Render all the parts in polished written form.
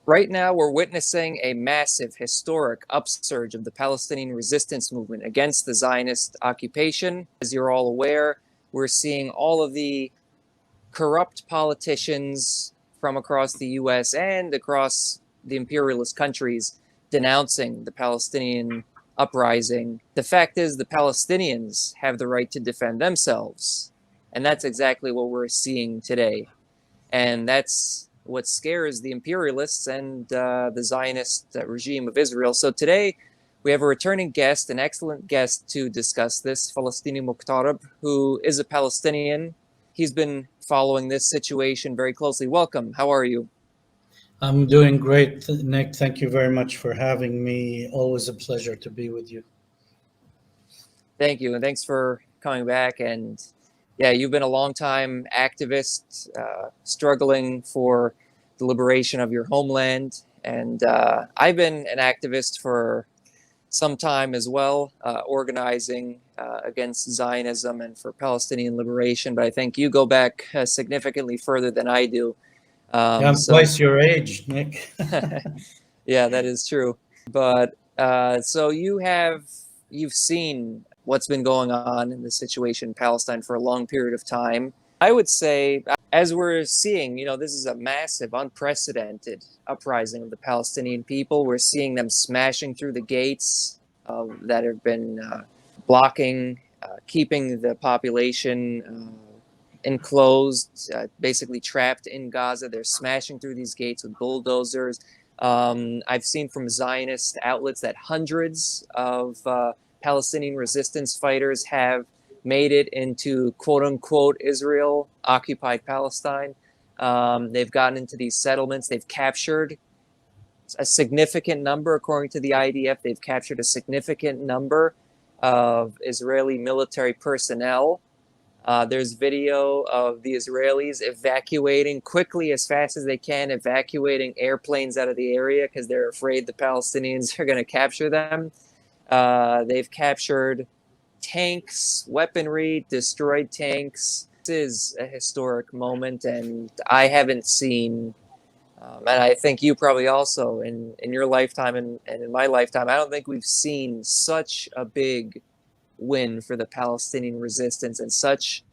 Right now, we're witnessing a massive, historic upsurge of the Palestinian resistance movement against the Zionist occupation. As you're all aware, we're seeing all of the corrupt politicians from across the US and across the imperialist countries denouncing the Palestinian uprising. The fact is, the Palestinians have the right to defend themselves. And that's exactly what we're seeing today. And that's what scares the imperialists and the Zionist regime of Israel. So today, we have a returning guest, an excellent guest to discuss this, Falastini Moghtareb, who is a Palestinian. He's been following this situation very closely. Welcome. How are you? I'm doing great, Nick. Thank you very much for having me. Always a pleasure to be with you. Thank you. And thanks for coming back. And yeah, you've been a long-time activist, struggling for the liberation of your homeland. And I've been an activist for some time as well, organizing against Zionism and for Palestinian liberation. But I think you go back significantly further than I do. Yeah, I'm twice your age, Nick. Yeah, that is true. But so you've seen what's been going on in the situation in Palestine for a long period of time. I would say, as we're seeing, this is a massive, unprecedented uprising of the Palestinian people. We're seeing them smashing through the gates that have been blocking, keeping the population enclosed, basically trapped in Gaza. They're smashing through these gates with bulldozers. I've seen from Zionist outlets that hundreds of Palestinian resistance fighters have made it into quote-unquote Israel-occupied Palestine. They've gotten into these settlements. They've captured a significant number, according to the IDF, they've captured a significant number of Israeli military personnel. There's video of the Israelis evacuating quickly, as fast as they can, evacuating airplanes out of the area because they're afraid the Palestinians are going to capture them. They've captured tanks, weaponry, destroyed tanks. This is a historic moment, and I haven't seen, and I think you probably also, in your lifetime and in my lifetime, I don't think we've seen such a big win for the Palestinian resistance and such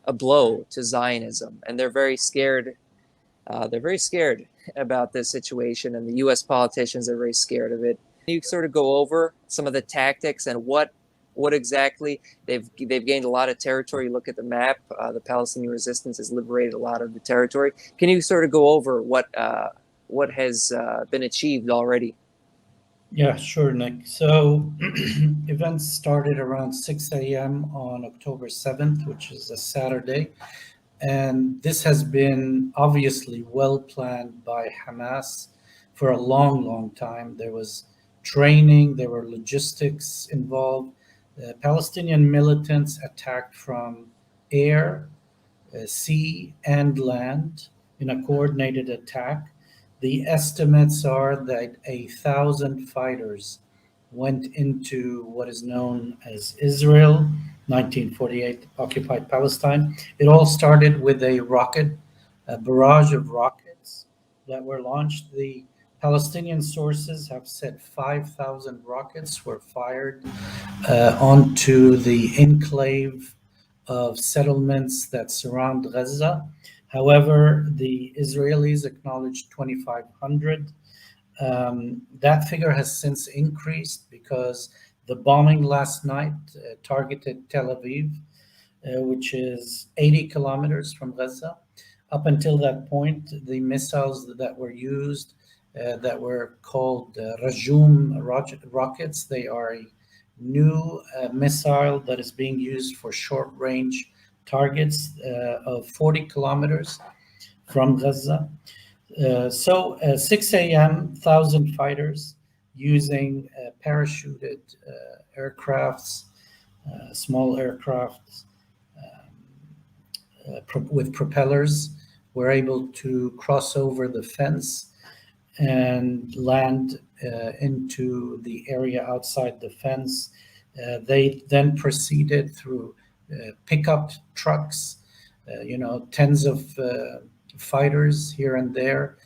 a blow to Zionism. And they're very scared. They're very scared about this situation, and the U.S. politicians are very scared of it. Can you sort of go over some of the tactics and what exactly they've gained a lot of territory? You look at the map, the Palestinian resistance has liberated a lot of the territory. Can you sort of go over what has been achieved already? Yeah, sure, Nick. So events started around 6 a.m. on October 7th, which is a Saturday. And this has been obviously well planned by Hamas for a long, long time. There was training, there were logistics involved. Palestinian militants attacked from air, sea, and land in a coordinated attack. The estimates are that 1,000 fighters went into what is known as Israel, 1948 occupied Palestine. It all started with a barrage of rockets that were launched. The Palestinian sources have said 5,000 rockets were fired onto the enclave of settlements that surround Gaza. However, the Israelis acknowledged 2,500. That figure has since increased because the bombing last night targeted Tel Aviv, which is 80 kilometers from Gaza. Up until that point, the missiles that were used, that were called Rajum rockets, they are a new missile that is being used for short-range targets of 40 kilometers from Gaza. 6 a.m., 1,000 fighters using parachuted aircrafts, small aircrafts with propellers, were able to cross over the fence and land into the area outside the fence. They then proceeded through pickup trucks, tens of fighters here and there,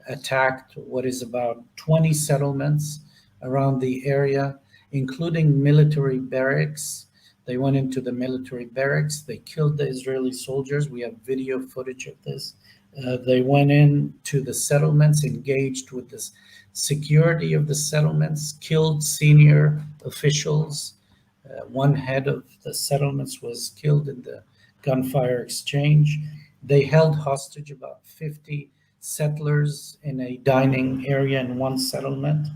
attacked what is about 20 settlements around the area, including military barracks. They went into the military barracks. They killed the Israeli soldiers. We have video footage of this. They went into the settlements, engaged with the security of the settlements, killed senior officials. One head of the settlements was killed in the gunfire exchange. They held hostage about 50 settlers in a dining area in one settlement.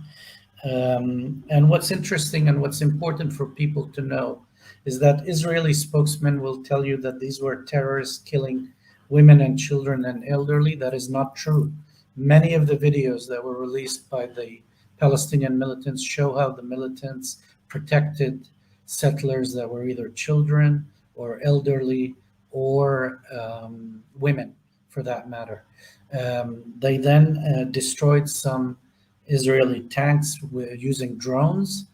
And what's interesting and what's important for people to know is that Israeli spokesmen will tell you that these were terrorists killing women and children and elderly. That is not true. Many of the videos that were released by the Palestinian militants show how the militants protected settlers that were either children or elderly or women, for that matter. They then destroyed some Israeli tanks using drones,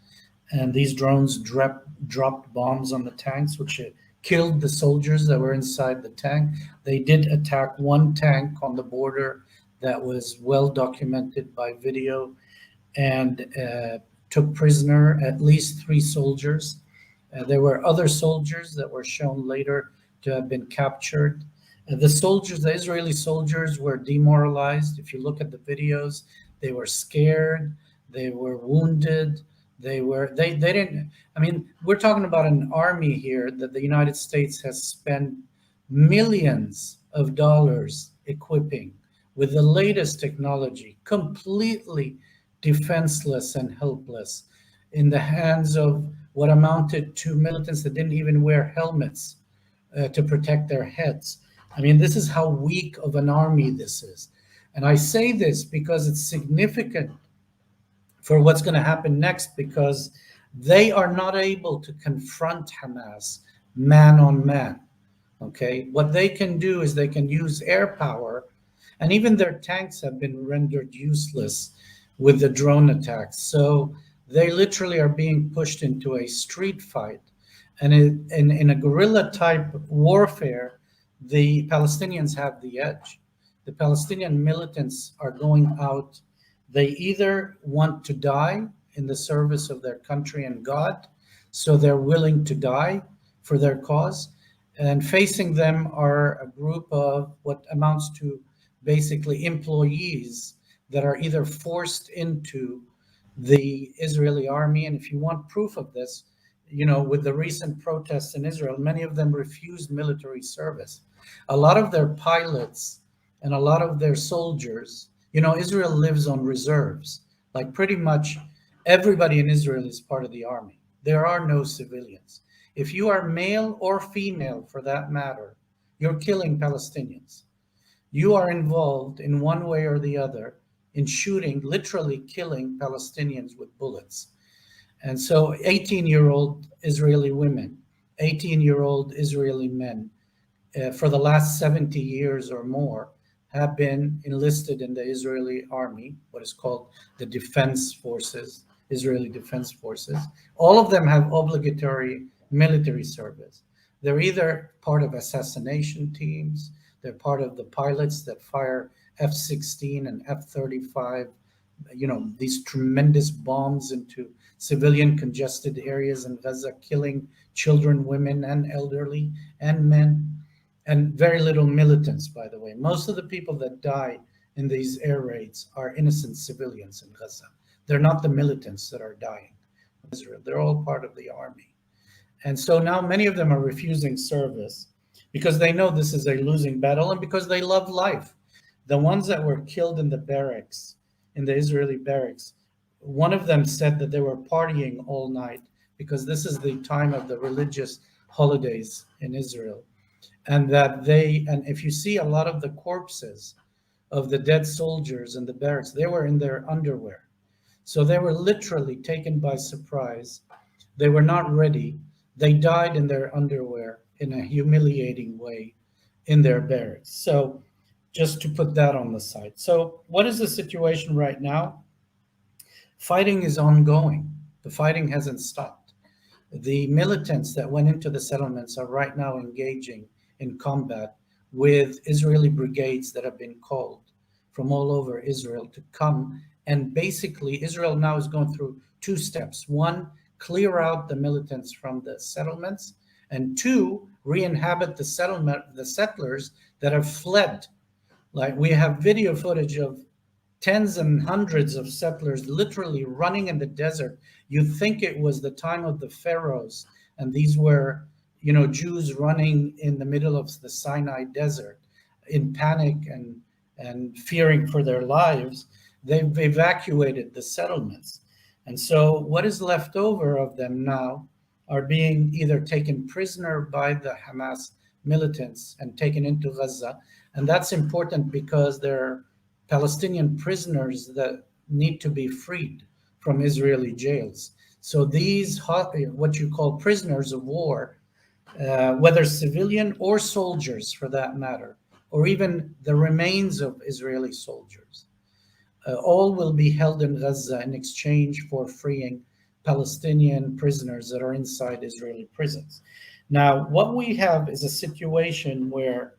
and these drones dropped bombs on the tanks, which killed the soldiers that were inside the tank. They did attack one tank on the border that was well documented by video, and took prisoner at least 3 soldiers. There were other soldiers that were shown later to have been captured. The Israeli soldiers were demoralized. If you look at the videos, they were scared, they were wounded, they didn't, I mean, we're talking about an army here that the United States has spent millions of dollars equipping with the latest technology, completely defenseless and helpless in the hands of what amounted to militants that didn't even wear helmets to protect their heads. I mean, this is how weak of an army this is. And I say this because it's significant for what's going to happen next, because they are not able to confront Hamas man on man. Okay, what they can do is they can use air power, and even their tanks have been rendered useless with the drone attacks. So they literally are being pushed into a street fight. And in a guerrilla type warfare, the Palestinians have the edge. The Palestinian militants are going out. They either want to die in the service of their country and God, so they're willing to die for their cause. And facing them are a group of what amounts to basically employees that are either forced into the Israeli army. And if you want proof of this, you know, with the recent protests in Israel, many of them refused military service. A lot of their pilots and a lot of their soldiers, you know, Israel lives on reserves. Like pretty much everybody in Israel is part of the army. There are no civilians. If you are male or female, for that matter, you're killing Palestinians. You are involved in one way or the other in shooting, literally killing Palestinians with bullets. And so 18-year-old Israeli women, 18-year-old Israeli men, for the last 70 years or more, have been enlisted in the Israeli army, what is called the Defense Forces, Israeli Defense Forces. All of them have obligatory military service. They're either part of assassination teams, they're part of the pilots that fire F-16 and F-35, you know, these tremendous bombs into civilian congested areas in Gaza, killing children, women, and elderly, and men, and very little militants, by the way. Most of the people that die in these air raids are innocent civilians in Gaza. They're not the militants that are dying in Israel. They're all part of the army. And so now many of them are refusing service because they know this is a losing battle and because they love life. The ones that were killed in the barracks, in the Israeli barracks, one of them said that they were partying all night because this is the time of the religious holidays in Israel. And if you see a lot of the corpses of the dead soldiers in the barracks, they were in their underwear. So they were literally taken by surprise. They were not ready. They died in their underwear in a humiliating way in their barracks. So just to put that on the side. So what is the situation right now? Fighting is ongoing. The fighting hasn't stopped. The militants that went into the settlements are right now engaging in combat with Israeli brigades that have been called from all over Israel to come. And basically, Israel now is going through two steps. One, clear out the militants from the settlements, and two, re-inhabit the settlers that have fled. Like, we have video footage of tens and hundreds of settlers literally running in the desert. You think it was the time of the pharaohs, and these were, Jews running in the middle of the Sinai desert in panic and fearing for their lives. They've evacuated the settlements. And so what is left over of them now are being either taken prisoner by the Hamas militants and taken into Gaza. And that's important because they're Palestinian prisoners that need to be freed from Israeli jails. So these, what you call prisoners of war, whether civilian or soldiers for that matter, or even the remains of Israeli soldiers, all will be held in Gaza in exchange for freeing Palestinian prisoners that are inside Israeli prisons. Now, what we have is a situation where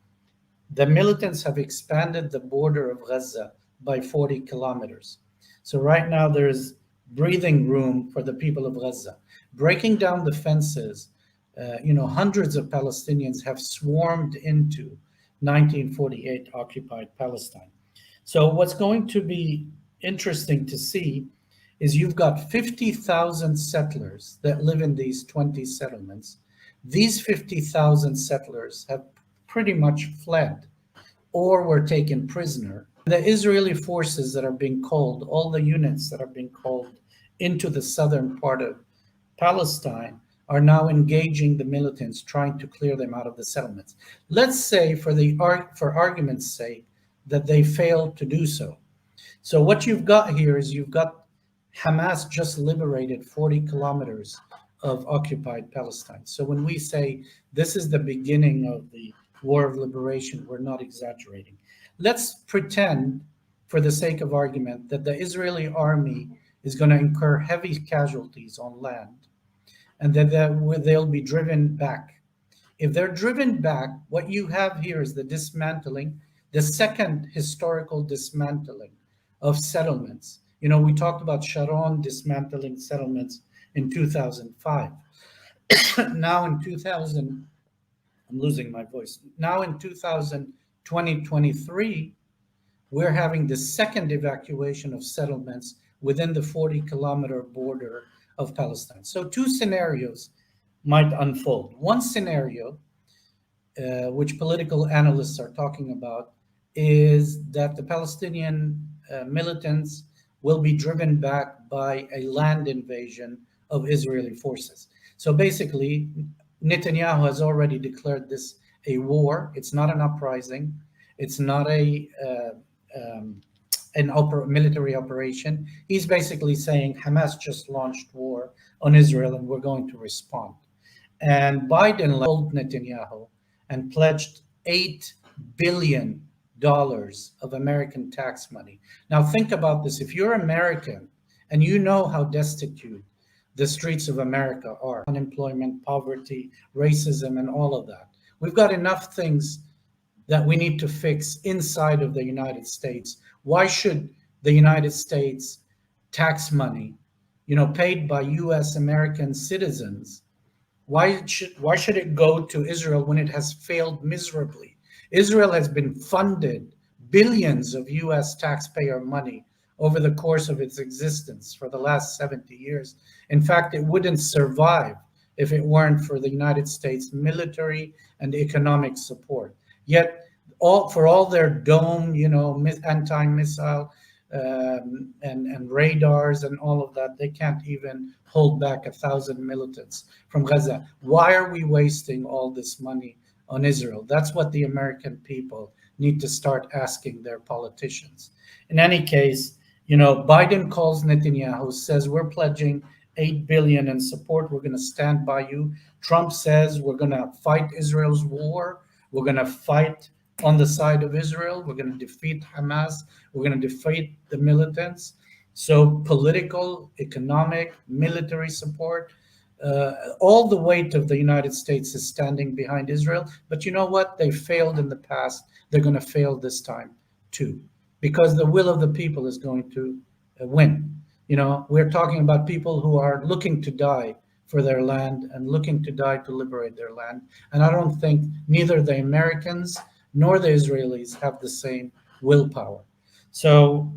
the militants have expanded the border of Gaza by 40 kilometers. So right now there's breathing room for the people of Gaza. Breaking down the fences, hundreds of Palestinians have swarmed into 1948 occupied Palestine. So what's going to be interesting to see is you've got 50,000 settlers that live in these 20 settlements. These 50,000 settlers have pretty much fled or were taken prisoner. The Israeli forces that are being called, all the units that are being called into the southern part of Palestine, are now engaging the militants, trying to clear them out of the settlements. Let's say, for argument's sake, that they failed to do so. So what you've got here is you've got Hamas just liberated 40 kilometers of occupied Palestine. So when we say this is the beginning of the war of liberation, we're not exaggerating. Let's pretend, for the sake of argument, that the Israeli army is going to incur heavy casualties on land and that they'll be driven back. If they're driven back, what you have here is the dismantling, the second historical dismantling of settlements. We talked about Sharon dismantling settlements in 2005. Now in 2000, I'm losing my voice. Now in 2023, we're having the second evacuation of settlements within the 40-kilometer border of Palestine. So two scenarios might unfold. One scenario, which political analysts are talking about, is that the Palestinian militants will be driven back by a land invasion of Israeli forces. So basically, Netanyahu has already declared this a war. It's not an uprising. It's not military operation. He's basically saying Hamas just launched war on Israel and we're going to respond. And Biden told Netanyahu and pledged $8 billion of American tax money. Now think about this. If you're American and you know how destitute the streets of America are, unemployment, poverty, racism, and all of that, we've got enough things that we need to fix inside of the United States. Why should the United States tax money, paid by US American citizens, why should it go to Israel when it has failed miserably? Israel has been funded billions of US taxpayer money over the course of its existence for the last 70 years. In fact, it wouldn't survive if it weren't for the United States military and economic support. Yet, for all their dome, anti-missile and radars and all of that, they can't even hold back 1,000 militants from Gaza. Why are we wasting all this money on Israel? That's what the American people need to start asking their politicians. In any case, Biden calls Netanyahu, says we're pledging $8 billion in support. We're going to stand by you. Trump says we're going to fight Israel's war. We're going to fight on the side of Israel. We're going to defeat Hamas. We're going to defeat the militants. So political, economic, military support, all the weight of the United States is standing behind Israel. But you know what? They failed in the past. They're going to fail this time too. because the will of the people is going to win. We're talking about people who are looking to die for their land and looking to die to liberate their land. And I don't think neither the Americans nor the Israelis have the same willpower. So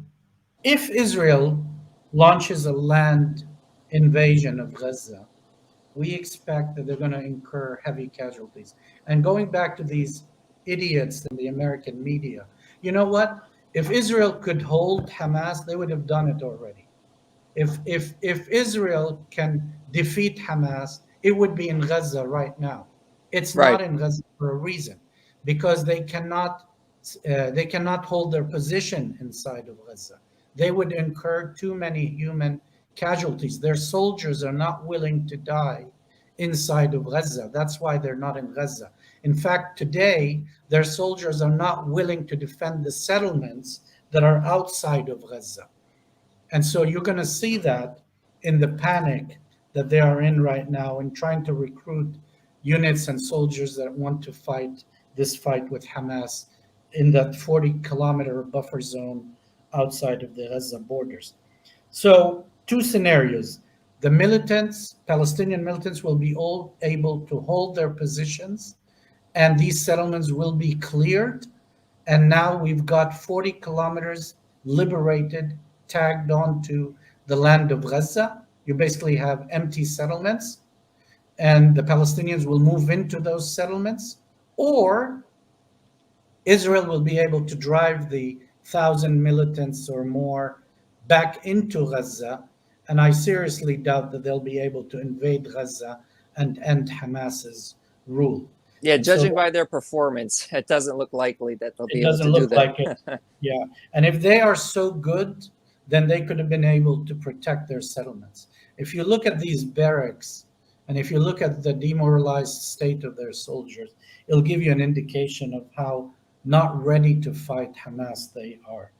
if Israel launches a land invasion of Gaza, we expect that they're going to incur heavy casualties. And going back to these idiots in the American media, you know what? If Israel could hold Hamas, they would have done it already. If Israel can defeat Hamas, it would be in Gaza right now. It's Right. not in Gaza for a reason, because they cannot hold their position inside of Gaza. They would incur too many human casualties. Their soldiers are not willing to die inside of Gaza. That's why they're not in Gaza. In fact, today, their soldiers are not willing to defend the settlements that are outside of Gaza. And so you're going to see that in the panic that they are in right now in trying to recruit units and soldiers that want to fight this fight with Hamas in that 40-kilometer buffer zone outside of the Gaza borders. So two scenarios. The militants, Palestinian militants, will be all able to hold their positions, and these settlements will be cleared. And now we've got 40 kilometers liberated, tagged onto the land of Gaza. You basically have empty settlements, and the Palestinians will move into those settlements, or Israel will be able to drive the 1,000 militants or more back into Gaza. And I seriously doubt that they'll be able to invade Gaza and end Hamas's rule. Yeah, And judging so by their performance, it doesn't look likely that they'll be it able doesn't to do look like it. that. Yeah. And if they are so good, then they could have been able to protect their settlements. If you look at these barracks, and if you look at the demoralized state of their soldiers, it'll give you an indication of how not ready to fight Hamas they are.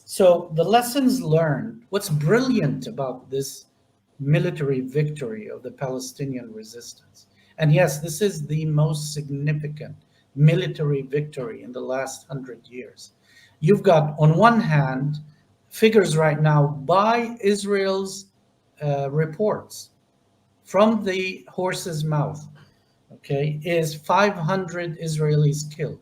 So the lessons learned, what's brilliant about this military victory of the Palestinian resistance, and yes, this is the most significant military victory in the last 100 years. You've got, on one hand, figures right now by Israel's reports from the horse's mouth, okay, is 500 Israelis killed.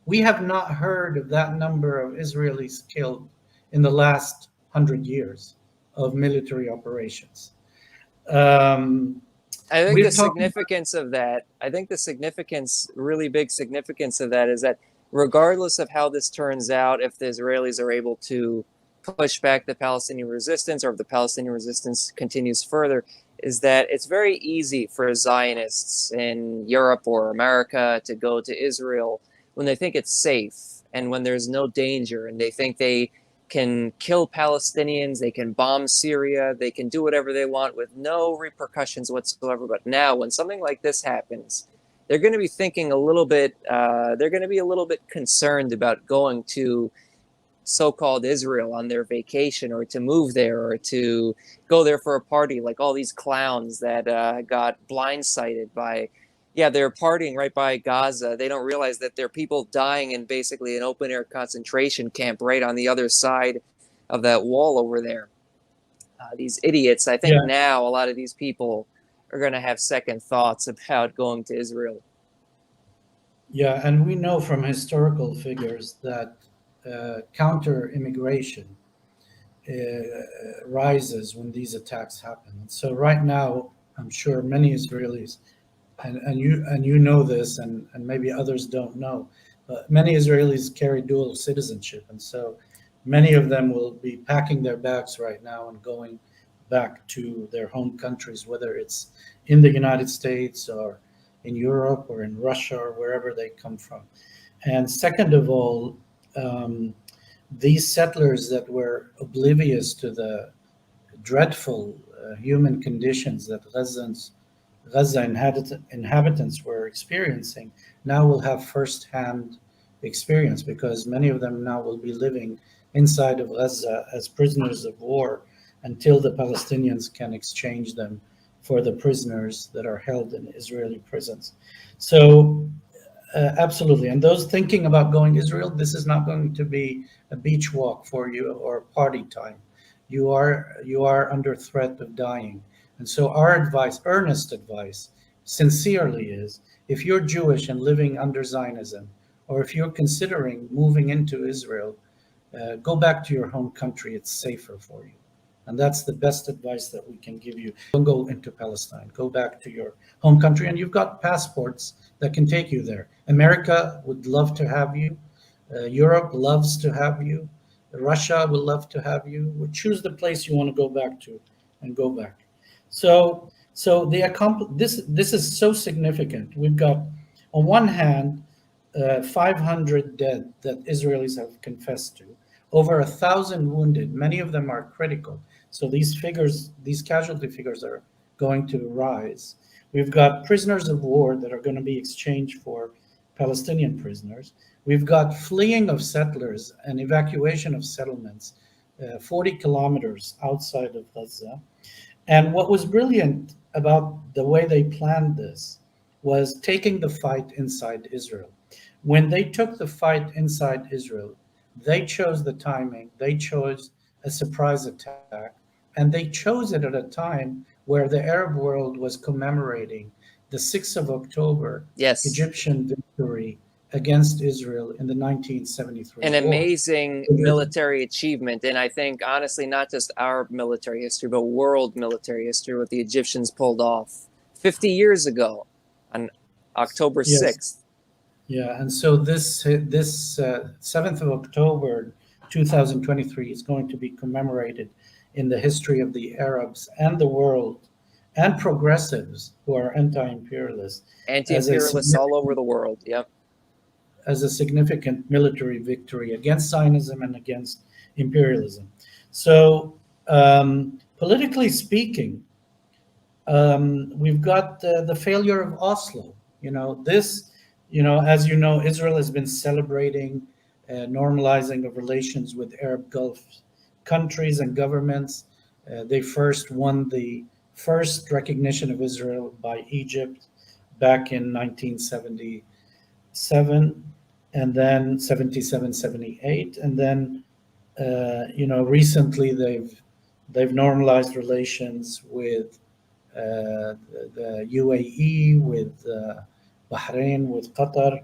We have not heard of that number of Israelis killed in the last 100 years of military operations. I think the We're talking significance of that, I think the significance, really big significance of that is that regardless of how this turns out, if the Israelis are able to push back the Palestinian resistance or if the Palestinian resistance continues further, is that it's very easy for Zionists in Europe or America to go to Israel when they think it's safe and when there's no danger and they think they can kill Palestinians, they can bomb Syria, they can do whatever they want with no repercussions whatsoever. But now, when something like this happens, they're going to be thinking a little bit, they're going to be a little bit concerned about going to so-called Israel on their vacation or to move there or to go there for a party, like all these clowns that got blindsided by, yeah, they're partying right by Gaza. They don't realize that there are people dying in basically an open-air concentration camp right on the other side of that wall over there. These idiots, I think now a lot of these people are going to have second thoughts about going to Israel. Yeah, and we know from historical figures that counter-immigration rises when these attacks happen. And so right now, I'm sure many Israelis, and you know this, and maybe others don't know, but many Israelis carry dual citizenship, and so many of them will be packing their bags right now and going back to their home countries, whether it's in the United States or in Europe or in Russia or wherever they come from. And second of all, these settlers that were oblivious to the dreadful human conditions that Gaza inhabitants were experiencing now will have first-hand experience, because many of them now will be living inside of Gaza as prisoners of war until the Palestinians can exchange them for the prisoners that are held in Israeli prisons. So Absolutely. And those thinking about going Israel, this is not going to be a beach walk for you or party time. You are under threat of dying. And so our advice, earnest advice, sincerely is if you're Jewish and living under Zionism, or if you're considering moving into Israel, go back to your home country. It's safer for you. And that's the best advice that we can give you. Don't go into Palestine. Go back to your home country. And you've got passports that can take you there. America would love to have you. Europe loves to have you. Russia would love to have you. Choose the place you want to go back to and go back. This is so significant. We've got, on one hand, 500 dead that Israelis have confessed to, over 1,000 wounded. Many of them are critical. So these figures, these casualty figures, are going to rise. We've got prisoners of war that are going to be exchanged for Palestinian prisoners. We've got fleeing of settlers and evacuation of settlements 40 kilometers outside of Gaza. And what was brilliant about the way they planned this was taking the fight inside Israel. When they took the fight inside Israel, they chose the timing, they chose a surprise attack, and they chose it at a time where the Arab world was commemorating the 6th of October Yes. Egyptian victory against Israel in the 1973 An war. amazing military achievement. And I think, honestly, not just our military history, but world military history, what the Egyptians pulled off 50 years ago on October 6th. Yeah, and so this 7th of October 2023 is going to be commemorated in the history of the Arabs and the world and progressives who are anti-imperialists. Anti-imperialists all over the world, yep. As a significant military victory against Zionism and against imperialism. So, politically speaking, we've got the failure of Oslo. As you know, Israel has been celebrating normalizing of relations with Arab Gulf countries and governments. They first won the first recognition of Israel by Egypt back in 1977, and then 77, 78, and then recently they've normalized relations with the UAE, with Bahrain, with Qatar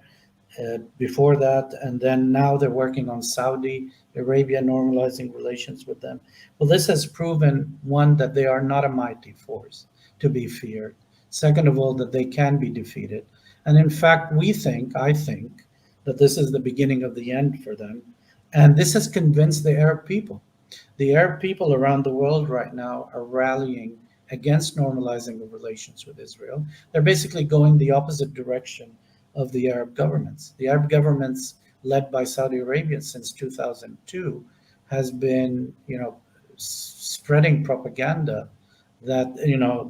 before that, and then now they're working on Saudi Arabia, normalizing relations with them. Well, this has proven, one, that they are not a mighty force to be feared. Second of all, that they can be defeated. And in fact, I think, that this is the beginning of the end for them. And this has convinced the Arab people. The Arab people around the world right now are rallying against normalizing of relations with Israel. They're basically going the opposite direction of the Arab governments. The Arab governments, led by Saudi Arabia since 2002, has been, spreading propaganda that,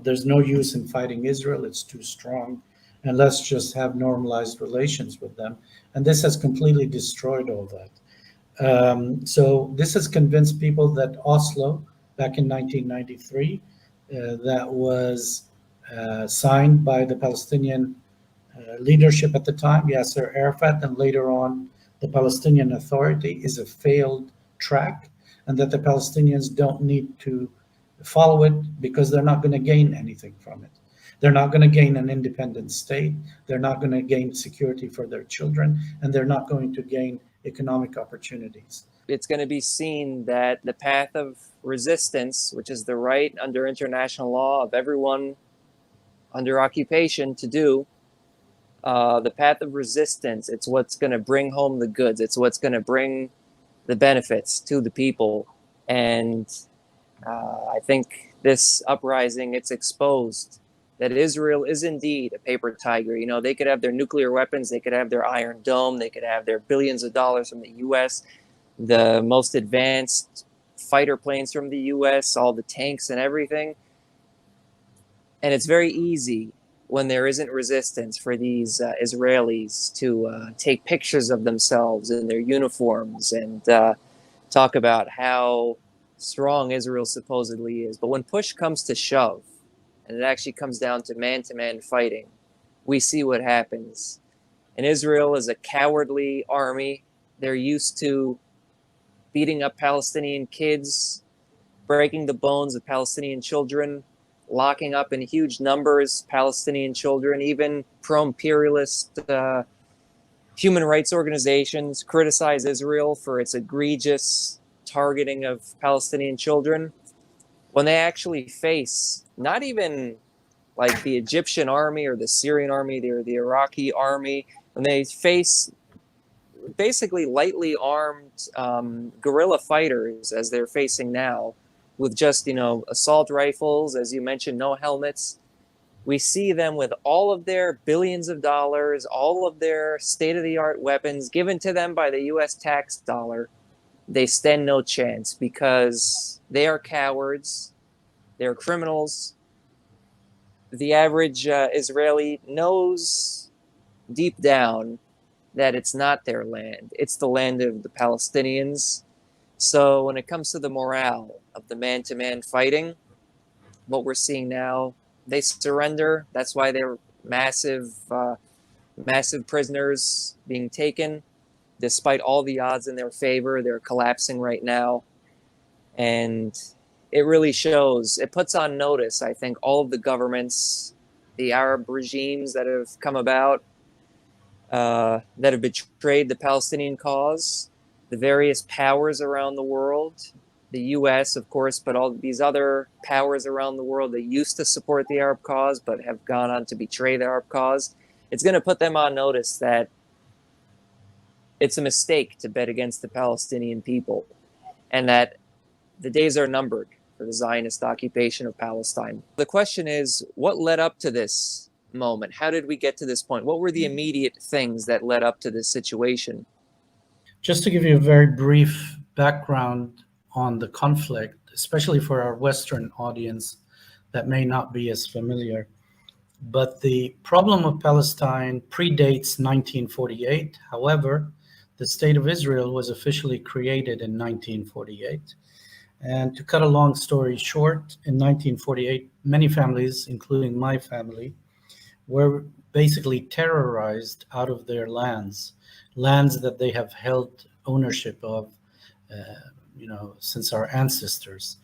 there's no use in fighting Israel, it's too strong, and let's just have normalized relations with them. And this has completely destroyed all that. So this has convinced people that Oslo, back in 1993, that was signed by the Palestinian leadership at the time, Yasser Arafat, and later on the Palestinian Authority, is a failed track, and that the Palestinians don't need to follow it because they're not going to gain anything from it. They're not going to gain an independent state. They're not going to gain security for their children, and they're not going to gain economic opportunities. It's going to be seen that the path of resistance, which is the right under international law of everyone under occupation to do, the path of resistance, it's what's going to bring home the goods. It's what's going to bring the benefits to the people. And I think this uprising, it's exposed that Israel is indeed a paper tiger. They could have their nuclear weapons, they could have their Iron Dome, they could have their billions of dollars from the U.S., the most advanced fighter planes from the U.S., all the tanks and everything. And it's very easy when there isn't resistance for these Israelis to take pictures of themselves in their uniforms and talk about how strong Israel supposedly is. But when push comes to shove, and it actually comes down to man-to-man fighting, we see what happens. And Israel is a cowardly army. They're used to beating up Palestinian kids, breaking the bones of Palestinian children, locking up in huge numbers Palestinian children. Even pro-imperialist human rights organizations criticize Israel for its egregious targeting of Palestinian children, when they actually face not even like the Egyptian army or the Syrian army or the Iraqi army, when they face basically lightly armed guerrilla fighters as they're facing now, with just, assault rifles, as you mentioned, no helmets. We see them with all of their billions of dollars, all of their state-of-the-art weapons given to them by the US tax dollar. They stand no chance because they are cowards. They're criminals. The average Israeli knows deep down that it's not their land. It's the land of the Palestinians. So when it comes to the morale of the man-to-man fighting, what we're seeing now, they surrender. That's why they're massive prisoners being taken. Despite all the odds in their favor, they're collapsing right now. And it really shows, it puts on notice, I think, all of the governments, the Arab regimes that have come about, that have betrayed the Palestinian cause, the various powers around the world, the US, of course, but all these other powers around the world that used to support the Arab cause but have gone on to betray the Arab cause. It's going to put them on notice that it's a mistake to bet against the Palestinian people, and that the days are numbered for the Zionist occupation of Palestine. The question is, what led up to this moment? How did we get to this point? What were the immediate things that led up to this situation? Just to give you a very brief background on the conflict, especially for our Western audience that may not be as familiar, but the problem of Palestine predates 1948. However, the State of Israel was officially created in 1948. And to cut a long story short, in 1948, many families, including my family, were basically terrorized out of their lands that they have held ownership of, since our ancestors.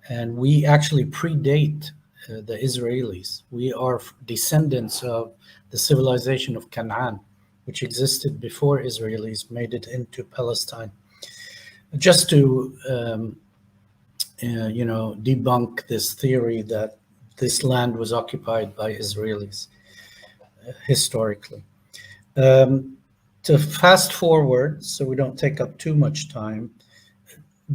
And we actually predate the Israelis. We are descendants of the civilization of Canaan, which existed before Israelis made it into Palestine. Just to debunk this theory that this land was occupied by Israelis historically. To fast forward, so we don't take up too much time,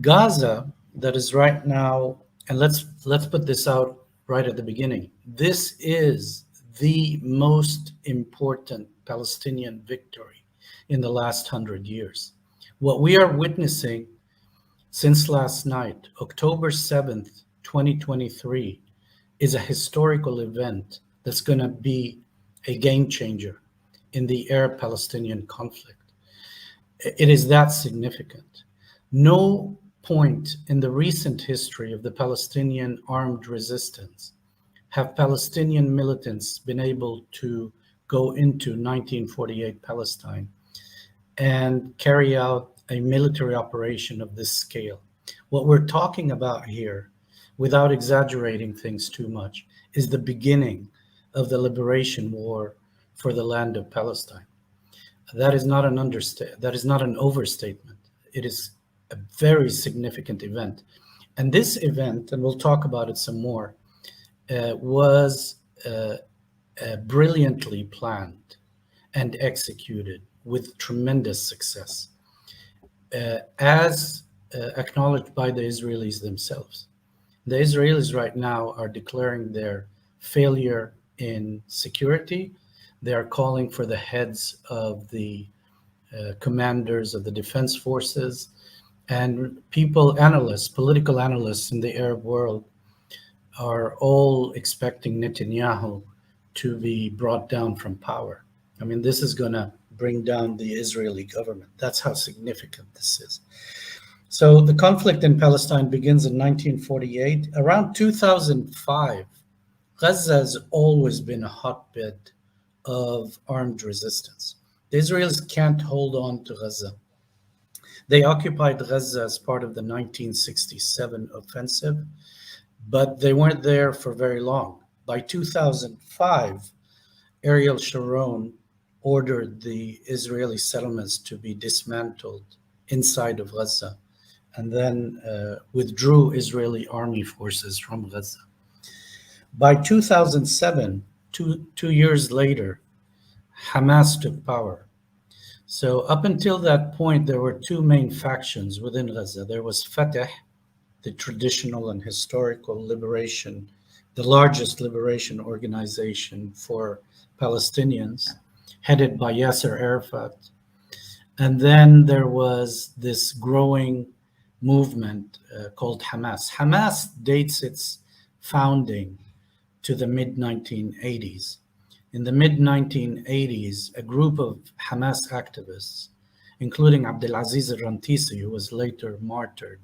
Gaza, that is right now, and let's put this out right at the beginning. This is the most important Palestinian victory in the last 100 years. What we are witnessing since last night, October 7th, 2023, is a historical event that's going to be a game changer in the Arab-Palestinian conflict. It is that significant. No point in the recent history of the Palestinian armed resistance have Palestinian militants been able to go into 1948 Palestine and carry out a military operation of this scale. What we're talking about here, without exaggerating things too much, is the beginning of the liberation war for the land of Palestine. That is not an overstatement. It is a very significant event. And this event, and we'll talk about it some more, was brilliantly planned and executed with tremendous success, as acknowledged by the Israelis themselves. The Israelis right now are declaring their failure in security. They are calling for the heads of the commanders of the defense forces, and political analysts in the Arab world are all expecting Netanyahu to be brought down from power. I mean, this is going to bring down the Israeli government. That's how significant this is. So the conflict in Palestine begins in 1948. Around 2005, Gaza has always been a hotbed of armed resistance. The Israelis can't hold on to Gaza. They occupied Gaza as part of the 1967 offensive, but they weren't there for very long. By 2005, Ariel Sharon ordered the Israeli settlements to be dismantled inside of Gaza and then withdrew Israeli army forces from Gaza. By 2007, two years later, Hamas took power. So up until that point, there were two main factions within Gaza. There was Fatah, the traditional and historical liberation, the largest liberation organization for Palestinians, headed by Yasser Arafat. And then there was this growing movement called Hamas. Hamas dates its founding to the mid-1980s. In the mid-1980s, a group of Hamas activists, including Abdelaziz al-Rantisi, who was later martyred,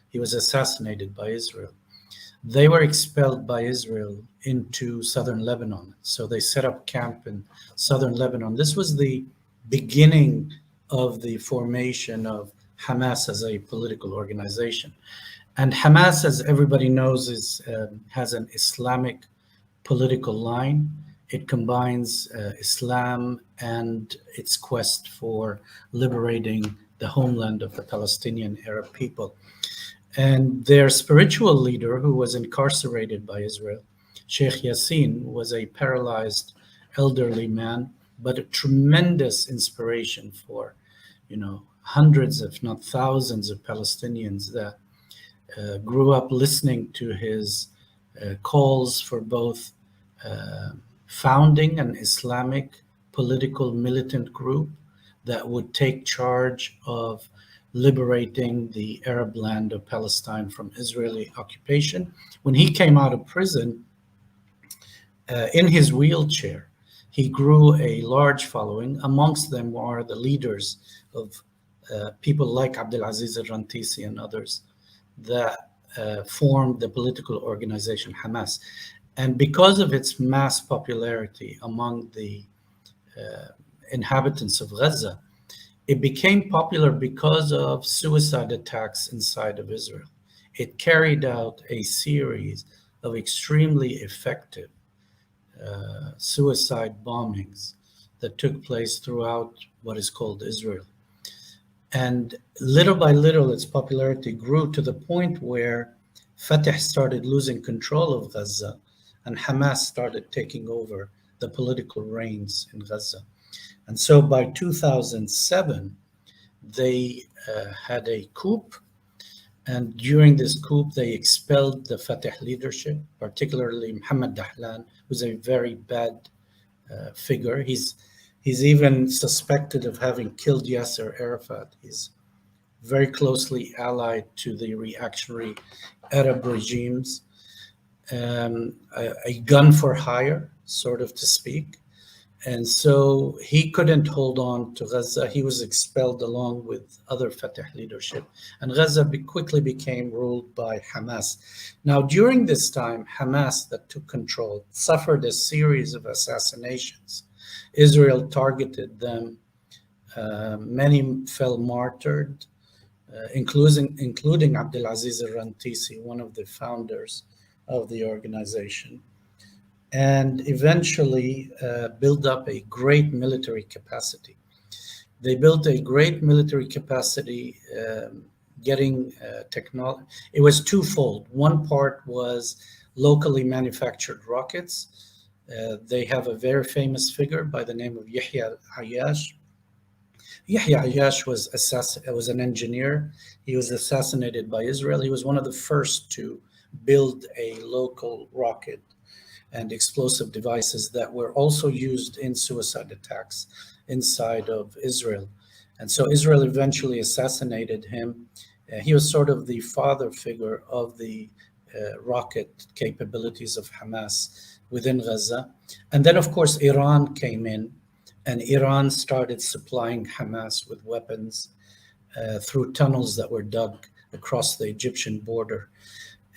he was assassinated by Israel. They were expelled by Israel into southern Lebanon. So they set up camp in southern Lebanon. This was the beginning of the formation of Hamas as a political organization. And Hamas, as everybody knows, has an Islamic political line. It combines Islam and its quest for liberating the homeland of the Palestinian Arab people. And their spiritual leader, who was incarcerated by Israel, Sheikh Yassin, was a paralyzed elderly man, but a tremendous inspiration for, hundreds, if not thousands of Palestinians that grew up listening to his calls for both founding an Islamic political militant group that would take charge of liberating the Arab land of Palestine from Israeli occupation. When he came out of prison, in his wheelchair, he grew a large following. Amongst them are the leaders of people like Abdelaziz al-Rantisi and others that formed the political organization Hamas. And because of its mass popularity among the inhabitants of Gaza, it became popular because of suicide attacks inside of Israel. It carried out a series of extremely effective suicide bombings that took place throughout what is called Israel. And little by little, its popularity grew to the point where Fatah started losing control of Gaza and Hamas started taking over the political reins in Gaza. And so by 2007, they had a coup. And during this coup, they expelled the Fatah leadership, particularly Mohammed Dahlan, who's a very bad figure. He's even suspected of having killed Yasser Arafat. He's very closely allied to the reactionary Arab regimes. A gun for hire, sort of to speak. And so he couldn't hold on to Gaza. He was expelled along with other Fatah leadership. And Gaza quickly became ruled by Hamas. Now, during this time, Hamas, that took control, suffered a series of assassinations. Israel targeted them. Many fell martyred, including Abdelaziz al-Rantisi, one of the founders of the organization, and eventually build up a great military capacity. They built a great military capacity, getting technology. It was twofold. One part was locally manufactured rockets. They have a very famous figure by the name of Yahya Ayyash. Yahya Ayyash was an engineer. He was assassinated by Israel. He was one of the first to build a local rocket and explosive devices that were also used in suicide attacks inside of Israel. And so Israel eventually assassinated him. He was sort of the father figure of the rocket capabilities of Hamas within Gaza. And then, of course, Iran came in, and Iran started supplying Hamas with weapons through tunnels that were dug across the Egyptian border.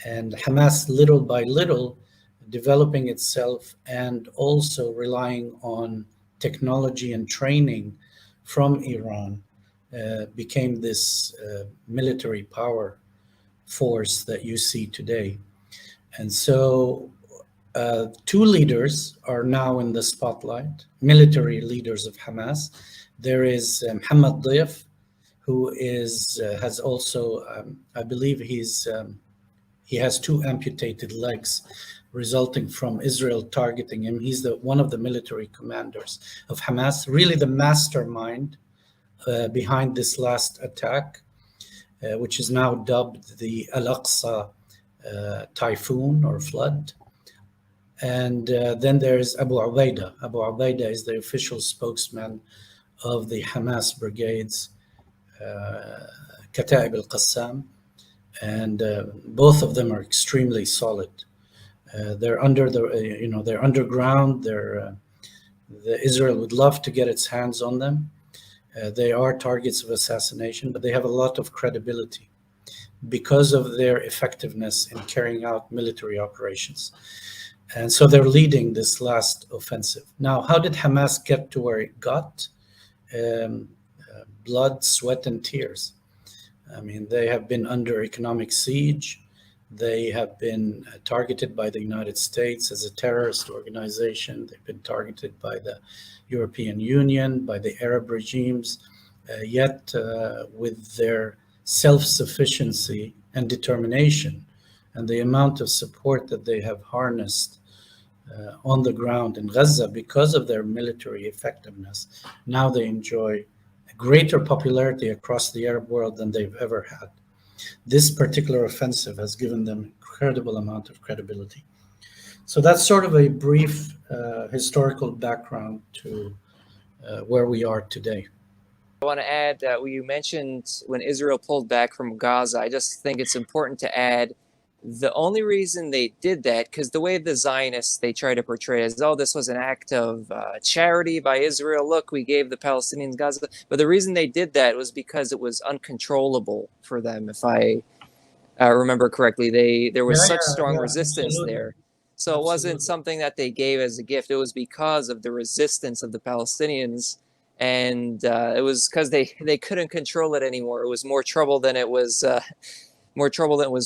And Hamas, little by little, developing itself and also relying on technology and training from Iran became this military power force that you see today. And so two leaders are now in the spotlight, military leaders of Hamas. There is Mohammed Dayef, who has also, I believe he has two amputated legs resulting from Israel targeting him. He's one of the military commanders of Hamas, really the mastermind behind this last attack, which is now dubbed the Al-Aqsa typhoon or flood. And then there's Abu Ubaidah. Abu Ubaidah is the official spokesman of the Hamas brigades, Kata'ib al-Qassam, and both of them are extremely solid. They're they're underground. Israel would love to get its hands on them. They are targets of assassination, but they have a lot of credibility because of their effectiveness in carrying out military operations. And so they're leading this last offensive. Now, how did Hamas get to where it got? Blood, sweat, and tears. I mean, they have been under economic siege. They have been targeted by the United States as a terrorist organization. They've been targeted by the European Union, by the Arab regimes. Yet, with their self-sufficiency and determination and the amount of support that they have harnessed on the ground in Gaza because of their military effectiveness, now they enjoy a greater popularity across the Arab world than they've ever had. This particular offensive has given them an incredible amount of credibility. So that's sort of a brief historical background to where we are today. I want to add that you mentioned when Israel pulled back from Gaza. I just think it's important to add the only reason they did that, because the way the Zionists, they try to portray it as, oh, this was an act of charity by Israel. Look, we gave the Palestinians Gaza. But the reason they did that was because it was uncontrollable for them, if I remember correctly. There was such strong resistance there. So it wasn't something that they gave as a gift. It was because of the resistance of the Palestinians. And it was because they couldn't control it anymore. It was more trouble than it was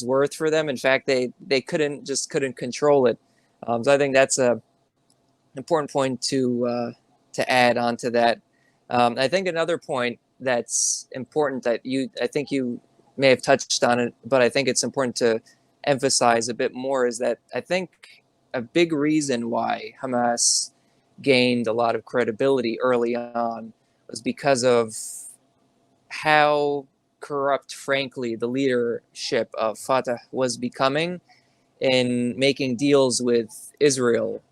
worth for them. In fact, they couldn't control it. So I think that's a important point to add on to that. I think another point that's important that I think you may have touched on it, but I think it's important to emphasize a bit more, is that I think a big reason why Hamas gained a lot of credibility early on was because of how corrupt, frankly, the leadership of Fatah was becoming in making deals with Israel.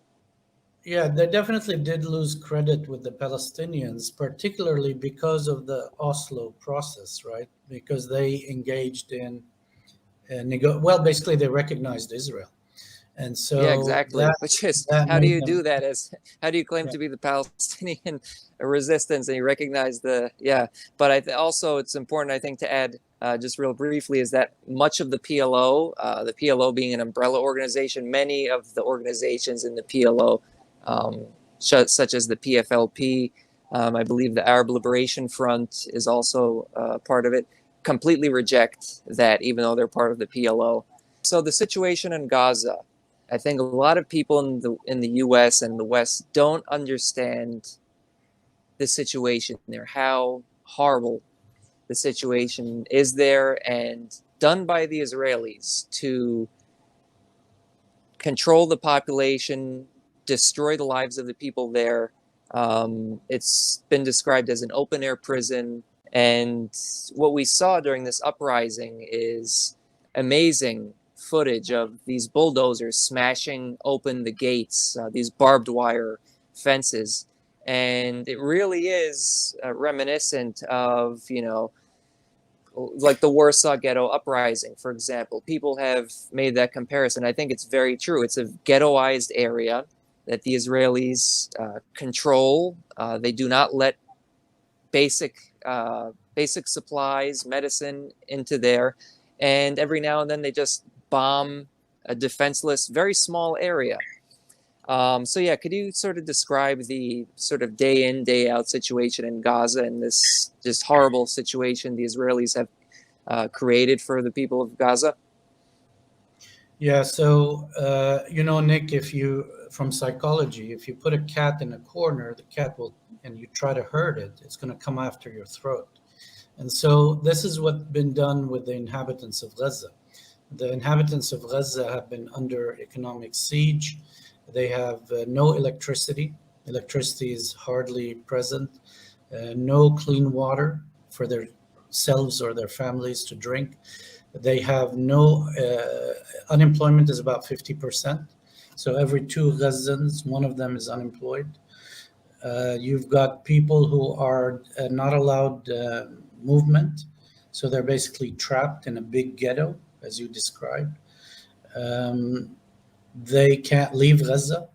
Yeah, they definitely did lose credit with the Palestinians, particularly because of the Oslo process, right? Because they engaged in basically they recognized Israel. And so yeah, exactly. Which is, how do you do that? How do you claim to be the Palestinian resistance and you recognize but also it's important, I think, to add just real briefly, is that much of the PLO being an umbrella organization, many of the organizations in the PLO, such as the PFLP, I believe the Arab Liberation Front is also part of it, completely reject that, even though they're part of the PLO. So the situation in Gaza, I think a lot of people in the U.S. and the West don't understand the situation there, how horrible the situation is there, and done by the Israelis to control the population, destroy the lives of the people there. It's been described as an open-air prison, and what we saw during this uprising is amazing footage of these bulldozers smashing open the gates, these barbed wire fences. And it really is reminiscent of, like the Warsaw Ghetto uprising, for example. People have made that comparison. I think it's very true. It's a ghettoized area that the Israelis control. They do not let basic supplies, medicine into there. And every now and then they just bomb a defenseless, very small area. So yeah, could you sort of describe the sort of day in, day out situation in Gaza and this just horrible situation the Israelis have created for the people of Gaza? Yeah, so Nick, if you from psychology, if you put a cat in a corner, the cat will, and you try to hurt it, it's going to come after your throat. And so this is what's been done with the inhabitants of Gaza. The inhabitants of Gaza have been under economic siege. They have no electricity. Electricity is hardly present. No clean water for themselves or their families to drink. They have no unemployment is about 50%. So every two Gazans, one of them is unemployed. You've got people who are not allowed movement. So they're basically trapped in a big ghetto, as you described. They can't leave Gaza.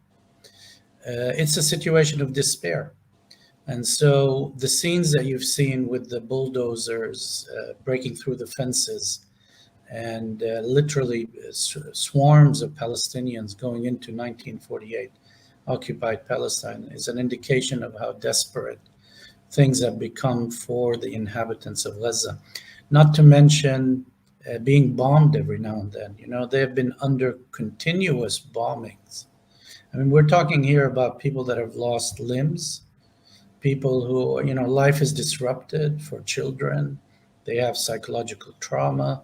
It's a situation of despair. And so the scenes that you've seen with the bulldozers breaking through the fences and literally swarms of Palestinians going into 1948 occupied Palestine is an indication of how desperate things have become for the inhabitants of Gaza. Not to mention being bombed every now and then. They have been under continuous bombings. I mean, we're talking here about people that have lost limbs, people who, life is disrupted for children. They have psychological trauma.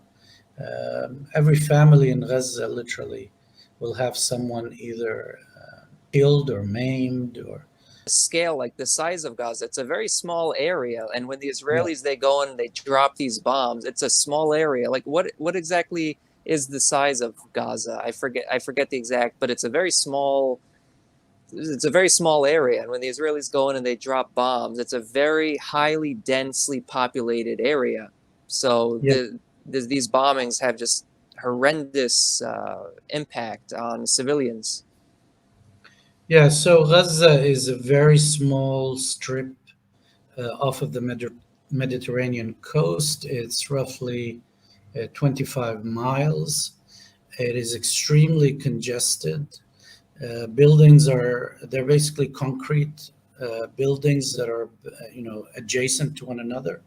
Every family in Gaza literally will have someone either killed or maimed or Scale, like the size of Gaza, it's a very small area, and when the yeah. Israelis they go in and they drop these bombs, it's a small area. Like what exactly is the size of Gaza? I forget the exact, but it's a very small area, and when the Israelis go in and they drop bombs, it's a very highly densely populated area. So Yeah. these bombings have just horrendous impact on civilians. Yeah, so Gaza is a very small strip off of the Mediterranean coast. It's roughly 25 miles. It is extremely congested. They're basically concrete buildings that are, adjacent to one another.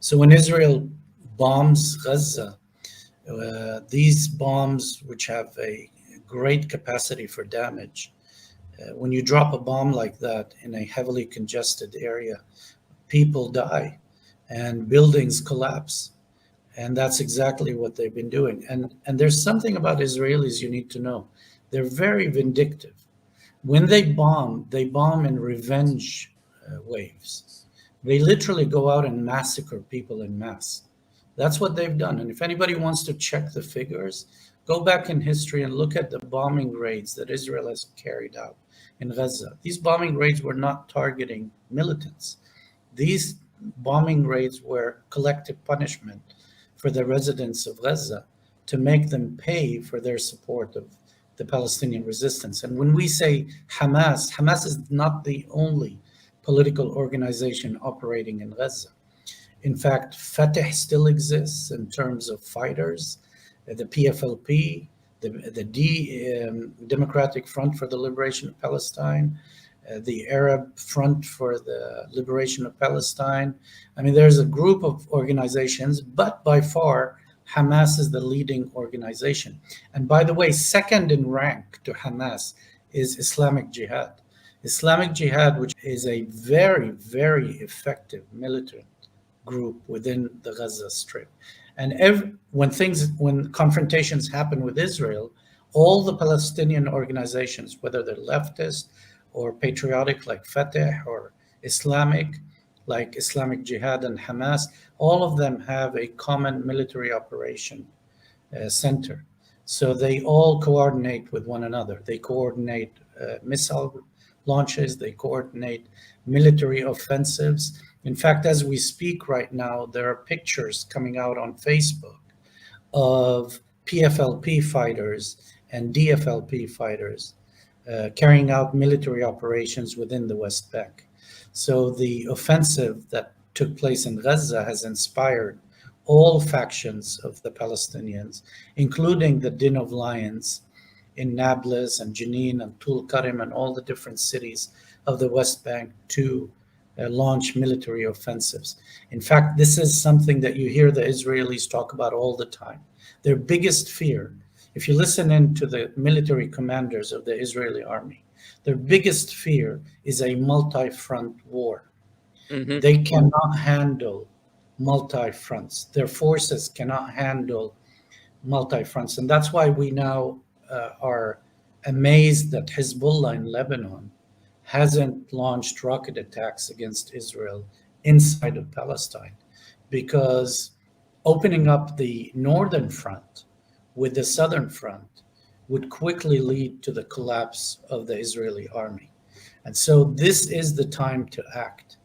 So when Israel bombs Gaza, these bombs, which have a great capacity for damage, when you drop a bomb like that in a heavily congested area, people die and buildings collapse. And that's exactly what they've been doing. And there's something about Israelis you need to know. They're very vindictive. When they bomb in revenge waves. They literally go out and massacre people in mass. That's what they've done. And if anybody wants to check the figures, go back in history and look at the bombing raids that Israel has carried out in Gaza. These bombing raids were not targeting militants. These bombing raids were collective punishment for the residents of Gaza to make them pay for their support of the Palestinian resistance. And when we say Hamas is not the only political organization operating in Gaza. In fact, Fatah still exists in terms of fighters, the PFLP, the Democratic Front for the Liberation of Palestine, the Arab Front for the Liberation of Palestine. I mean, there's a group of organizations, but by far, Hamas is the leading organization. And by the way, second in rank to Hamas is Islamic Jihad. Islamic Jihad, which is a very, very effective militant group within the Gaza Strip. And when confrontations happen with Israel, all the Palestinian organizations, whether they're leftist or patriotic like Fatah or Islamic like Islamic Jihad and Hamas, all of them have a common military operation center. So they all coordinate with one another. They coordinate missile launches, they coordinate military offensives. In fact, as we speak right now, there are pictures coming out on Facebook of PFLP fighters and DFLP fighters carrying out military operations within the West Bank. So the offensive that took place in Gaza has inspired all factions of the Palestinians, including the Den of Lions in Nablus and Jenin and Tulkarem and all the different cities of the West Bank to launch military offensives. In fact, this is something that you hear the Israelis talk about all the time. Their biggest fear, if you listen in to the military commanders of the Israeli army, their biggest fear is a multi-front war. Mm-hmm. They cannot handle multi-fronts. Their forces cannot handle multi-fronts. And that's why we now are amazed that Hezbollah in Lebanon hasn't launched rocket attacks against Israel inside of Palestine, because opening up the northern front with the southern front would quickly lead to the collapse of the Israeli army. And so this is the time to act.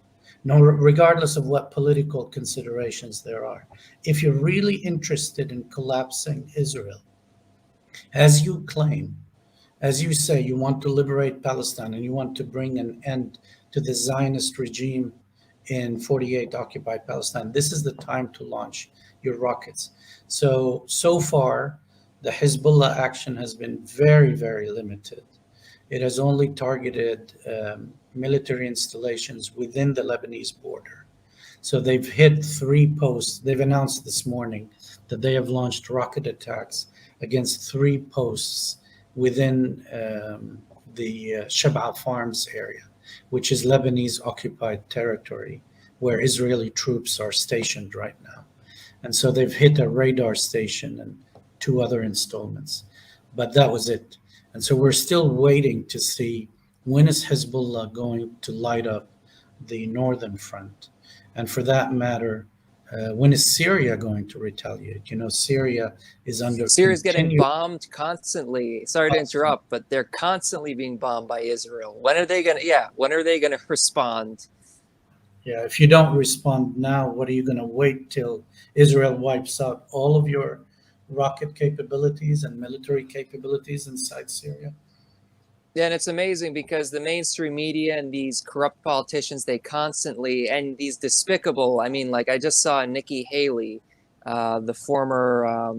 No, regardless of what political considerations there are. If you're really interested in collapsing Israel, as you claim, as you say, you want to liberate Palestine and you want to bring an end to the Zionist regime in 48 occupied Palestine, this is the time to launch your rockets. So far, the Hezbollah action has been very, very limited. It has only targeted military installations within the Lebanese border. So they've hit 3 posts. They've announced this morning that they have launched rocket attacks against 3 posts within the Shab'a Farms area, which is Lebanese occupied territory where Israeli troops are stationed right now. And so they've hit a radar station and 2 other installments, but that was it. And so we're still waiting to see when is Hezbollah going to light up the northern front. And for that matter, when is Syria going to retaliate? You know, Syria is under Syria's getting bombed constantly. Sorry to interrupt, but they're constantly being bombed by Israel. When are they gonna respond? Yeah, if you don't respond now, what are you gonna wait till Israel wipes out all of your rocket capabilities and military capabilities inside Syria? Yeah, and it's amazing because the mainstream media and these corrupt politicians, they constantly, and these despicable, I mean, like I just saw Nikki Haley, the former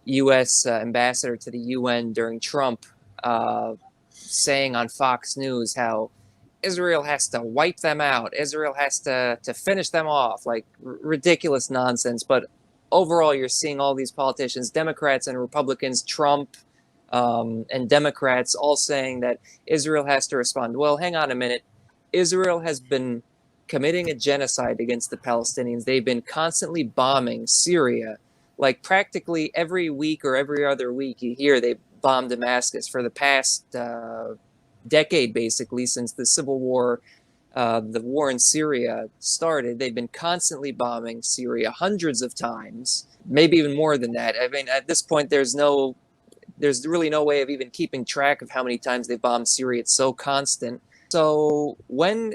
U.S. ambassador to the UN during Trump, saying on Fox News how Israel has to wipe them out. Israel has to finish them off, like ridiculous nonsense. But overall, you're seeing all these politicians, Democrats and Republicans, Trump, and Democrats all saying that Israel has to respond. Well, hang on a minute. Israel has been committing a genocide against the Palestinians. They've been constantly bombing Syria. Like practically every week or every other week, you hear they bombed Damascus for the past decade, basically, since the civil war, the war in Syria started. They've been constantly bombing Syria hundreds of times, maybe even more than that. I mean, at this point, there's really no way of even keeping track of how many times they bombed Syria. It's so constant. So when,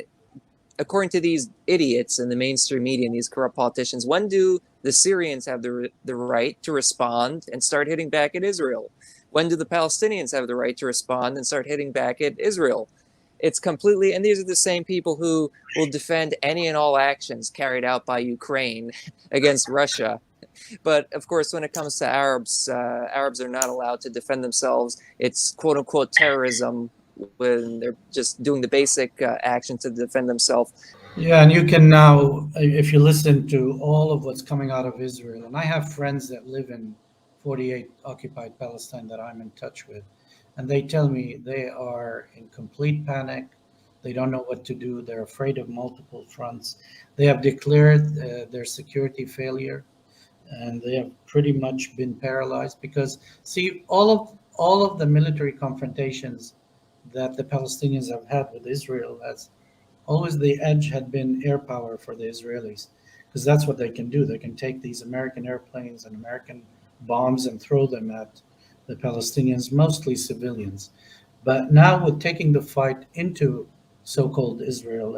according to these idiots in the mainstream media and these corrupt politicians, when do the Syrians have the right to respond and start hitting back at Israel? When do the Palestinians have the right to respond and start hitting back at Israel? It's completely, and these are the same people who will defend any and all actions carried out by Ukraine against Russia. But of course, when it comes to Arabs, Arabs are not allowed to defend themselves. It's quote unquote terrorism when they're just doing the basic action to defend themselves. Yeah, and you can now, if you listen to all of what's coming out of Israel, and I have friends that live in 48 occupied Palestine that I'm in touch with, and they tell me they are in complete panic. They don't know what to do. They're afraid of multiple fronts. They have declared their security failure, and they have pretty much been paralyzed because, see, all of the military confrontations that the Palestinians have had with Israel has always the edge had been air power for the Israelis, because that's what they can do. They can take these American airplanes and American bombs and throw them at the Palestinians, mostly civilians. But now with taking the fight into so-called Israel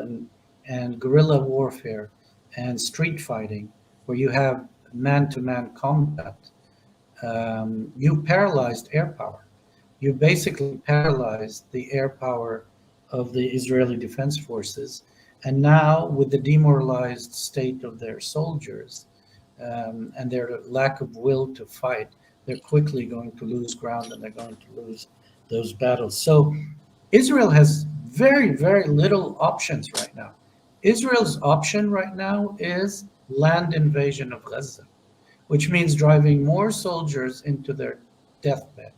and guerrilla warfare and street fighting, where you have man-to-man combat, you paralyzed air power. You basically paralyzed the air power of the Israeli Defense Forces. And now, with the demoralized state of their soldiers and their lack of will to fight, they're quickly going to lose ground and they're going to lose those battles. So Israel has very, very little options right now. Israel's option right now is land invasion of Gaza, which means driving more soldiers into their deathbed.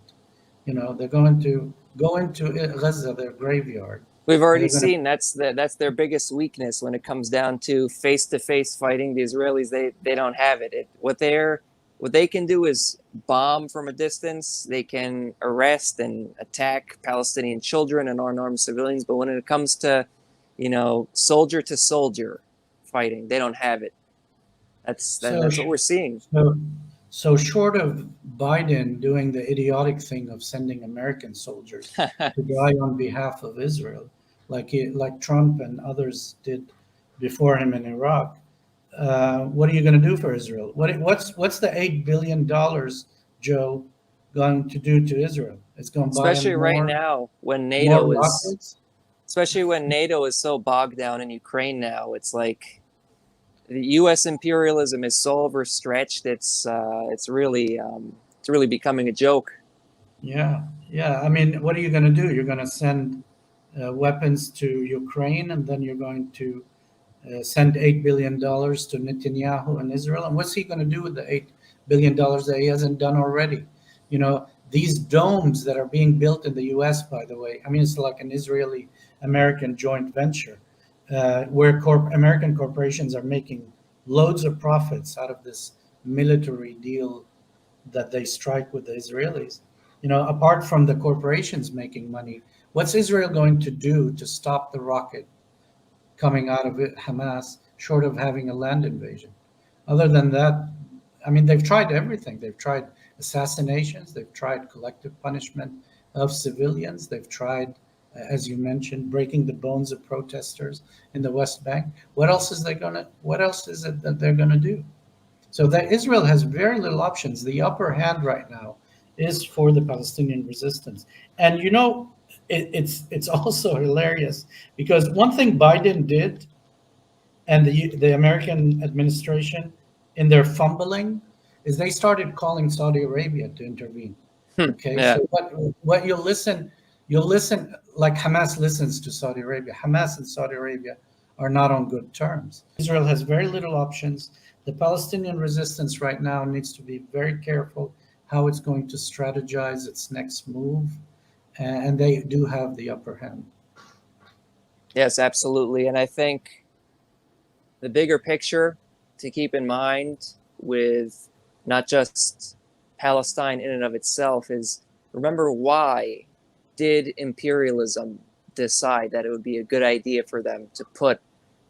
You know, they're going to go into Gaza, their graveyard. We've And already they're going to, seen that's their biggest weakness when it comes down to face-to-face fighting. The Israelis, they don't have it. What they can do is bomb from a distance. They can arrest and attack Palestinian children and unarmed civilians. But when it comes to, soldier to soldier fighting, they don't have it. so, That's what we're seeing. so, so short of Biden doing the idiotic thing of sending American soldiers to die on behalf of Israel, like Trump and others did before him in Iraq, what are you going to do for Israel? What's the $8 billion, Joe, going to do to Israel? It's going to buy them Especially right now when more rockets. especially when NATO is so bogged down in Ukraine now. It's like the U.S. imperialism is so overstretched. It's really becoming a joke. Yeah, yeah. I mean, what are you going to do? You're going to send weapons to Ukraine, and then you're going to send $8 billion to Netanyahu and Israel. And what's he going to do with the $8 billion that he hasn't done already? You know, these domes that are being built in the U.S., by the way, I mean, it's like an Israeli-American joint venture where American corporations are making loads of profits out of this military deal that they strike with the Israelis. You know, apart from the corporations making money, what's Israel going to do to stop the rocket coming out of it, Hamas, short of having a land invasion? Other than that, I mean, they've tried everything. They've tried assassinations, they've tried collective punishment of civilians, they've tried, as you mentioned, breaking the bones of protesters in the West Bank. What else is it that they're gonna do? So that Israel has very little options. The upper hand right now is for the Palestinian resistance. And you know, it's also hilarious because one thing Biden did and the American administration in their fumbling is they started calling Saudi Arabia to intervene. Okay, Yeah. so what you'll listen like Hamas listens to Saudi Arabia. Hamas and Saudi Arabia are not on good terms. Israel has very little options. The Palestinian resistance right now needs to be very careful how it's going to strategize its next move, and they do have the upper hand. Yes, absolutely. And I think the bigger picture to keep in mind with not just Palestine in and of itself is remember, why did imperialism decide that it would be a good idea for them to put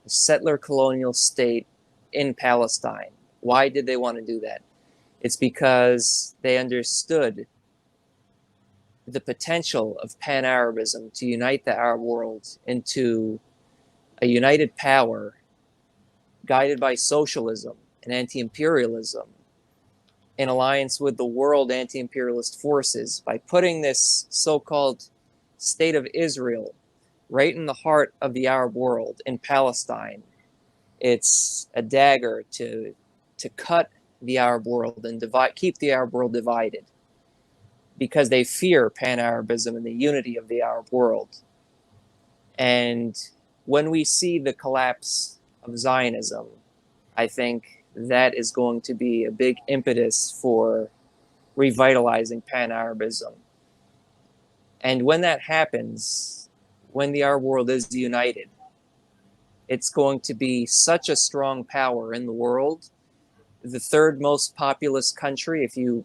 a settler colonial state in Palestine? Why did they want to do that? It's because they understood the potential of Pan-Arabism to unite the Arab world into a united power guided by socialism and anti-imperialism in alliance with the world anti-imperialist forces. By putting this so-called state of Israel right in the heart of the Arab world in Palestine, it's a dagger to cut the Arab world and keep the Arab world divided, because they fear Pan-Arabism and the unity of the Arab world. And when we see the collapse of Zionism, I think that is going to be a big impetus for revitalizing Pan-Arabism. And when that happens, when the Arab world is united, it's going to be such a strong power in the world. The third most populous country, if you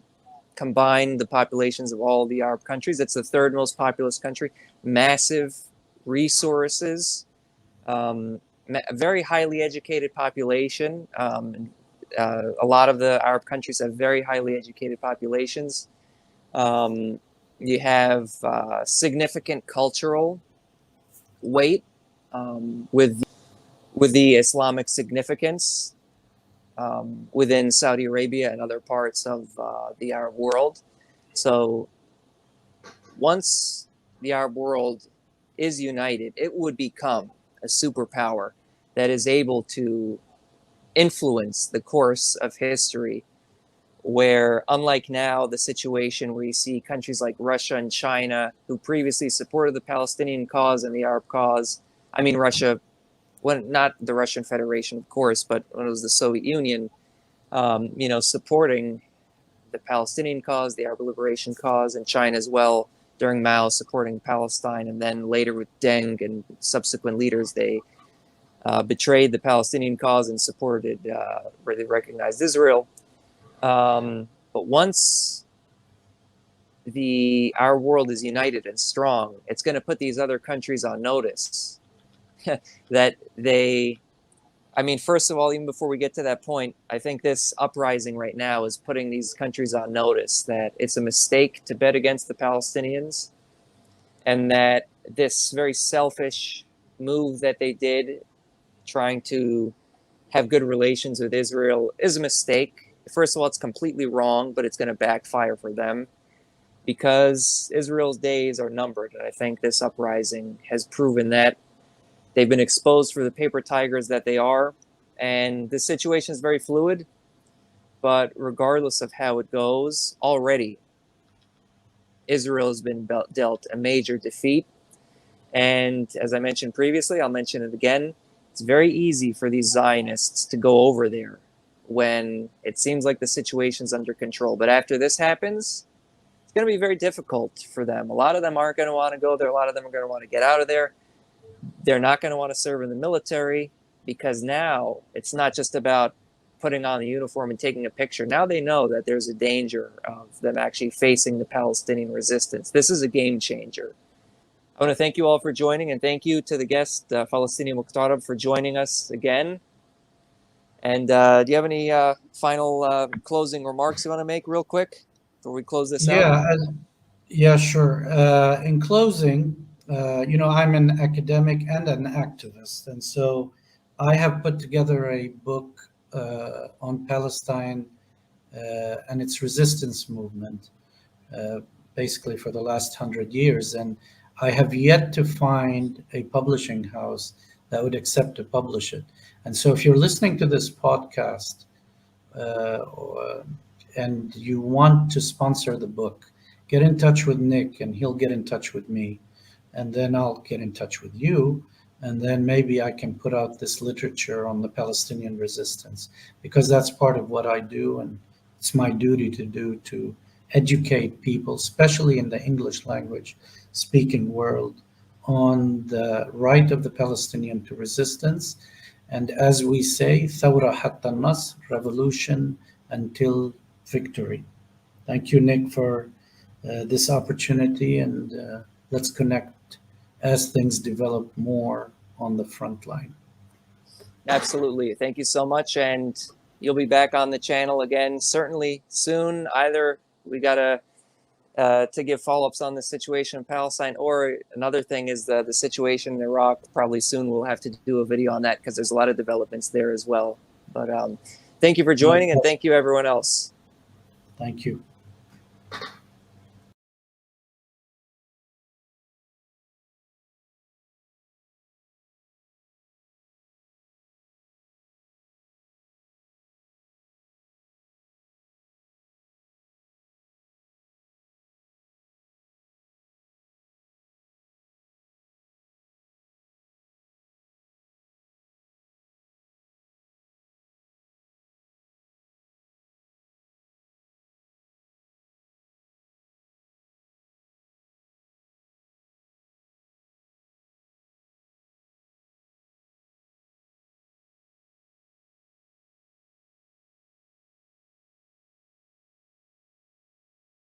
combine the populations of all the Arab countries, it's the third most populous country. Massive resources, a very highly educated population. A lot of the Arab countries have very highly educated populations. You have significant cultural weight with the Islamic significance within Saudi Arabia and other parts of the Arab world. So once the Arab world is united, it would become a superpower that is able to influence the course of history where, unlike now, the situation where you see countries like Russia and China, who previously supported the Palestinian cause and the Arab cause, I mean Russia, well, not the Russian Federation, of course, but when it was the Soviet Union, supporting the Palestinian cause, the Arab liberation cause, and China as well during Mao supporting Palestine, and then later with Deng and subsequent leaders, they betrayed the Palestinian cause and supported, where they recognized Israel. But once our world is united and strong, it's going to put these other countries on notice that first of all, even before we get to that point, I think this uprising right now is putting these countries on notice that it's a mistake to bet against the Palestinians, and that this very selfish move that they did, trying to have good relations with Israel, is a mistake. First of all, it's completely wrong, but it's going to backfire for them because Israel's days are numbered. And I think this uprising has proven that. They've been exposed for the paper tigers that they are, and the situation is very fluid. But regardless of how it goes, already Israel has been dealt a major defeat. And as I mentioned previously, I'll mention it again, it's very easy for these Zionists to go over there when it seems like the situation's under control. But after this happens, it's going to be very difficult for them. A lot of them aren't going to want to go there. A lot of them are going to want to get out of there. They're not going to want to serve in the military, because now it's not just about putting on the uniform and taking a picture. Now they know that there's a danger of them actually facing the Palestinian resistance. This is a game changer. I want to thank you all for joining, and thank you to the guest, Falastini Moghtareb, for joining us again. And do you have any final closing remarks you want to make real quick before we close this out? Yeah, sure. In closing, I'm an academic and an activist, and so I have put together a book on Palestine and its resistance movement, basically for the last 100 years. And I have yet to find a publishing house that would accept to publish it. And so if you're listening to this podcast and you want to sponsor the book, get in touch with Nick and he'll get in touch with me. And then I'll get in touch with you. And then maybe I can put out this literature on the Palestinian resistance, because that's part of what I do. And it's my duty to do, to educate people, especially in the English language speaking world, on the right of the Palestinian to resistance. And as we say, Thawra hatta Nasr, revolution until victory. Thank you, Nick, for this opportunity, and let's connect as things develop more on the front line. Absolutely. Thank you so much. And you'll be back on the channel again, certainly soon. Either we got to give follow-ups on the situation in Palestine, or another thing is the situation in Iraq. Probably soon we'll have to do a video on that, because there's a lot of developments there as well. But thank you for joining, and thank you everyone else. Thank you.